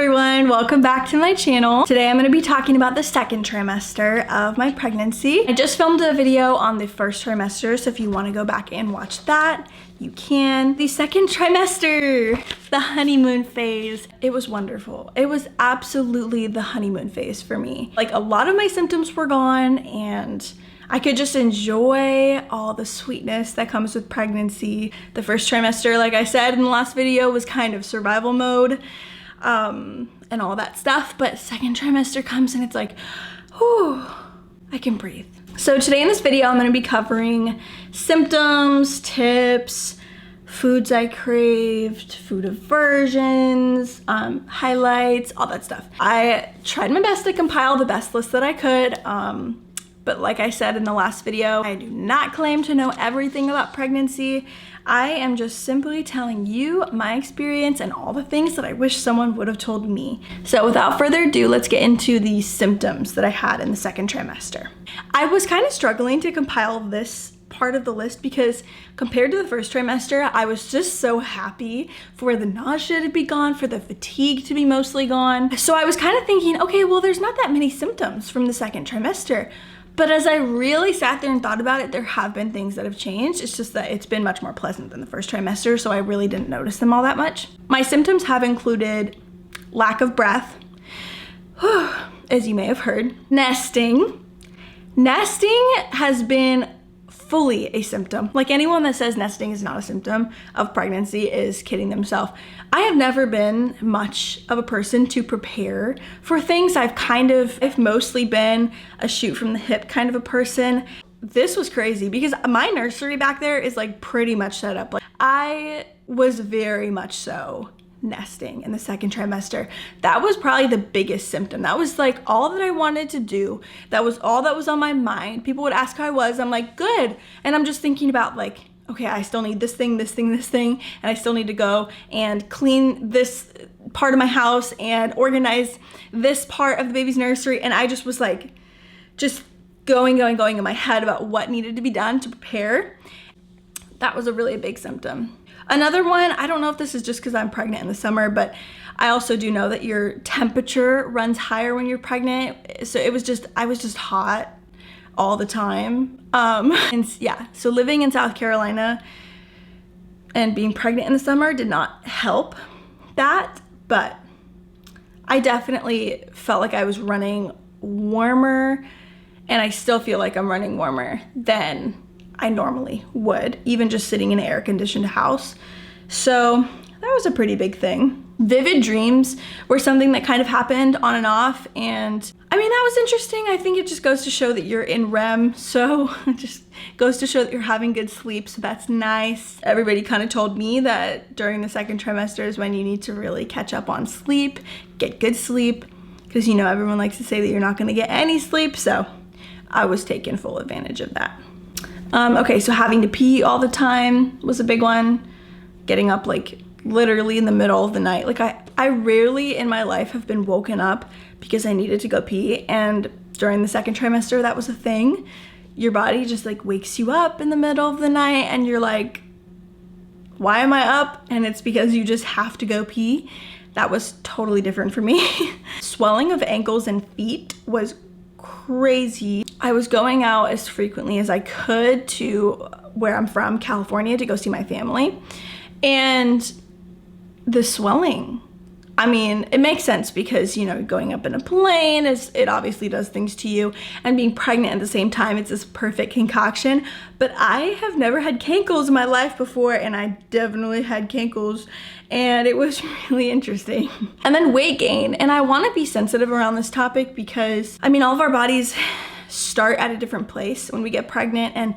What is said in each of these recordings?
everyone, welcome back to my channel. Today I'm going to be talking about the second trimester of my pregnancy. I just filmed a video on the first trimester, so if you want to go back and watch that, you can. The second trimester, the honeymoon phase, it was wonderful. It was absolutely the honeymoon phase for me. Like, a lot of my symptoms were gone and I could just enjoy all the sweetness that comes with pregnancy. The first trimester, like I said in the last video, was kind of survival mode and all that stuff. But second trimester comes and it's like, whew, I can breathe. So today in this video, I'm gonna be covering symptoms, tips, foods I craved, food aversions, highlights, all that stuff. I tried my best to compile the best list that I could. But like I said in the last video, I do not claim to know everything about pregnancy. I am just simply telling you my experience and all the things that I wish someone would have told me. So without further ado, let's get into the symptoms that I had in the second trimester. I was kind of struggling to compile this part of the list because compared to the first trimester, I was just so happy for the nausea to be gone, for the fatigue to be mostly gone. So I was kind of thinking, okay, well, there's not that many symptoms from the second trimester. But as I really sat there and thought about it, there have been things that have changed. It's just that it's been much more pleasant than the first trimester, so I really didn't notice them all that much. My symptoms have included lack of breath, as you may have heard, nesting. Nesting has been fully a symptom. Like, anyone that says nesting is not a symptom of pregnancy is kidding themselves. I have never been much of a person to prepare for things. I've mostly been a shoot from the hip kind of a person. This was crazy because my nursery back there is like pretty much set up. Like, I was very much so nesting in the second trimester. That was probably the biggest symptom. That was like all that I wanted to do. That was all that was on my mind. People would ask how I was. I'm like, good. And I'm just thinking about like, okay, I still need this thing, and I still need to go and clean this part of my house and organize this part of the baby's nursery. And I just was like, just going in my head about what needed to be done to prepare. That was a really big symptom. Another one, I don't know if this is just because I'm pregnant in the summer, but I also do know that your temperature runs higher when you're pregnant. So I was just hot all the time. And yeah, so living in South Carolina and being pregnant in the summer did not help that, but I definitely felt like I was running warmer, and I still feel like I'm running warmer than I normally would, even just sitting in an air-conditioned house. So that was a pretty big thing. Vivid dreams were something that kind of happened on and off, and I mean, that was interesting. I think it just goes to show that you're in REM, so it just goes to show that you're having good sleep, so that's nice. Everybody kind of told me that during the second trimester is when you need to really catch up on sleep, get good sleep, because you know everyone likes to say that you're not going to get any sleep, so I was taking full advantage of that. Okay, so having to pee all the time was a big one. Getting up like literally in the middle of the night. Like, I rarely in my life have been woken up because I needed to go pee, and during the second trimester that was a thing. Your body just like wakes you up in the middle of the night and you're like, why am I up? And it's because you just have to go pee. That was totally different for me. Swelling of ankles and feet was crazy. I was going out as frequently as I could to where I'm from, California, to go see my family. And the swelling, I mean, it makes sense because, you know, going up in a plane, it obviously does things to you, and being pregnant at the same time, it's this perfect concoction. But I have never had cankles in my life before, and I definitely had cankles, and it was really interesting. And then weight gain, and I want to be sensitive around this topic because, I mean, all of our bodies start at a different place when we get pregnant, and,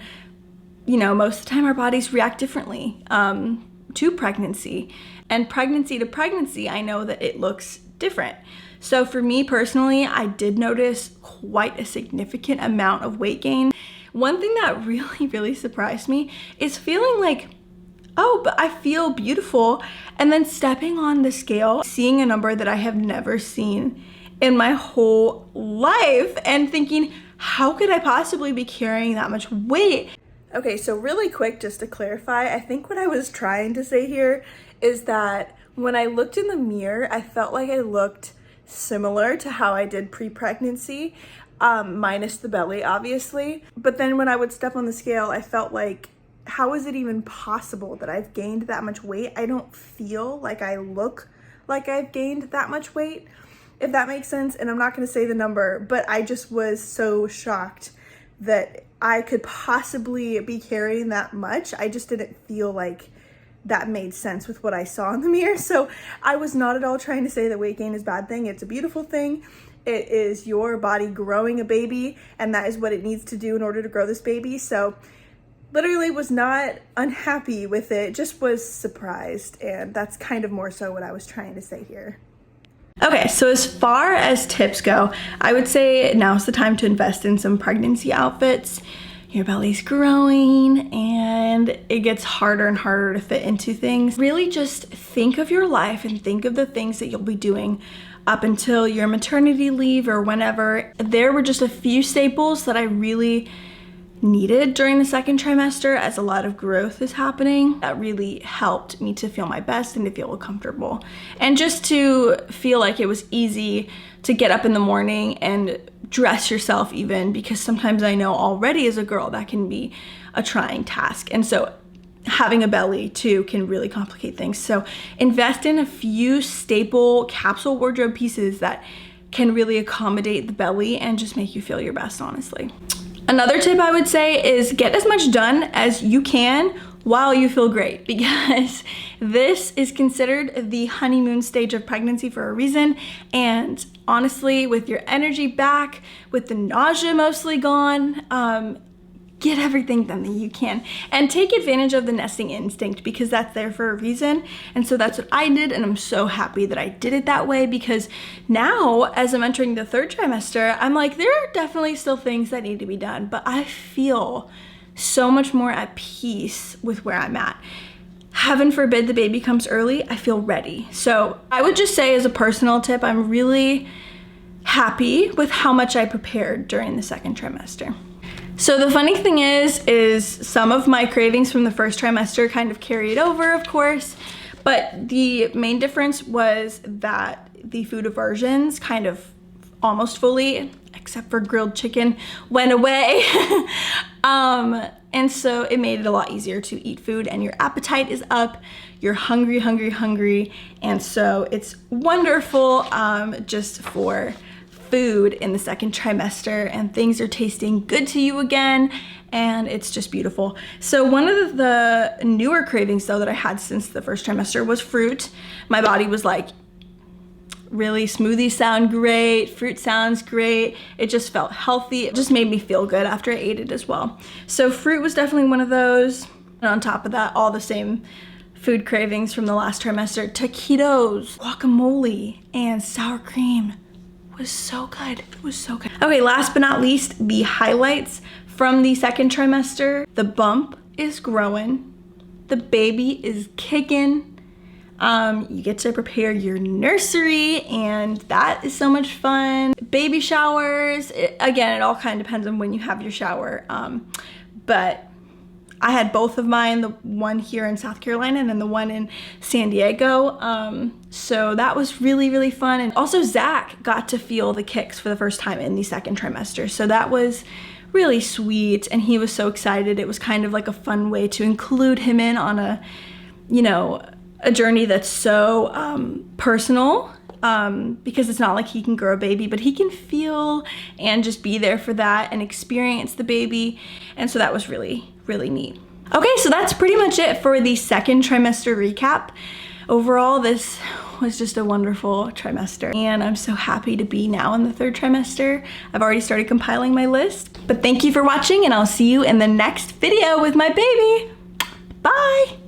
you know, most of the time our bodies react differently to pregnancy. And pregnancy to pregnancy, I know that it looks different. So for me personally, I did notice quite a significant amount of weight gain. One thing that really, really surprised me is feeling like, oh, but I feel beautiful. And then stepping on the scale, seeing a number that I have never seen in my whole life and thinking, how could I possibly be carrying that much weight? Okay, so really quick, just to clarify, I think what I was trying to say here is that When I looked in the mirror, I felt like I looked similar to how I did pre-pregnancy, minus the belly, obviously. But then when I would step on the scale, I felt like, how is it even possible that I've gained that much weight? I don't feel like I look like I've gained that much weight, if that makes sense. And I'm not gonna say the number, but I just was so shocked that I could possibly be carrying that much. I just didn't feel like that made sense with what I saw in the mirror. So I was not at all trying to say that weight gain is a bad thing. It's a beautiful thing. It is your body growing a baby, and that is what it needs to do in order to grow this baby. So literally was not unhappy with it, just was surprised. And that's kind of more so what I was trying to say here. Okay, so as far as tips go, I would say now's the time to invest in some pregnancy outfits. Your belly's growing and it gets harder and harder to fit into things. Really just think of your life and think of the things that you'll be doing up until your maternity leave or whenever. There were just a few staples that I really needed during the second trimester as a lot of growth is happening. That really helped me to feel my best and to feel comfortable. And just to feel like it was easy to get up in the morning and dress yourself even, because sometimes I know already as a girl that can be a trying task. And so having a belly too can really complicate things. So invest in a few staple capsule wardrobe pieces that can really accommodate the belly and just make you feel your best, honestly. Another tip I would say is get as much done as you can while you feel great, because this is considered the honeymoon stage of pregnancy for a reason. And honestly, with your energy back, with the nausea mostly gone, get everything done that you can and take advantage of the nesting instinct, because that's there for a reason. And so that's what I did, and I'm so happy that I did it that way, because now as I'm entering the third trimester, I'm like, there are definitely still things that need to be done, but I feel so much more at peace with where I'm at. Heaven forbid the baby comes early, I feel ready. So I would just say, as a personal tip, I'm really happy with how much I prepared during the second trimester. So the funny thing is some of my cravings from the first trimester kind of carried over, of course, but the main difference was that the food aversions kind of almost fully, except for grilled chicken, went away. And so it made it a lot easier to eat food, and your appetite is up, you're hungry, hungry, hungry. And so it's wonderful just for food in the second trimester, and things are tasting good to you again, and it's just beautiful. So one of the newer cravings though that I had since the first trimester was fruit. My body was like, really, smoothies sound great, fruit sounds great. It just felt healthy. It just made me feel good after I ate it as well. So fruit was definitely one of those. And on top of that, all the same food cravings from the last trimester: taquitos, guacamole, and sour cream. Was so good. It was so good. Okay, last but not least, the highlights from the second trimester. The bump is growing. The baby is kicking. You get to prepare your nursery, and that is so much fun. Baby showers, again, it all kind of depends on when you have your shower. But I had both of mine, the one here in South Carolina and then the one in San Diego. So that was really, really fun. And also Zach got to feel the kicks for the first time in the second trimester. So that was really sweet, and he was so excited. It was kind of like a fun way to include him in on a, you know, a journey that's so personal, because it's not like he can grow a baby, but he can feel and just be there for that and experience the baby. And so that was really, really neat. Okay, so that's pretty much it for the second trimester recap. Overall, this was just a wonderful trimester, and I'm so happy to be now in the third trimester. I've already started compiling my list, but thank you for watching, and I'll see you in the next video with my baby. Bye.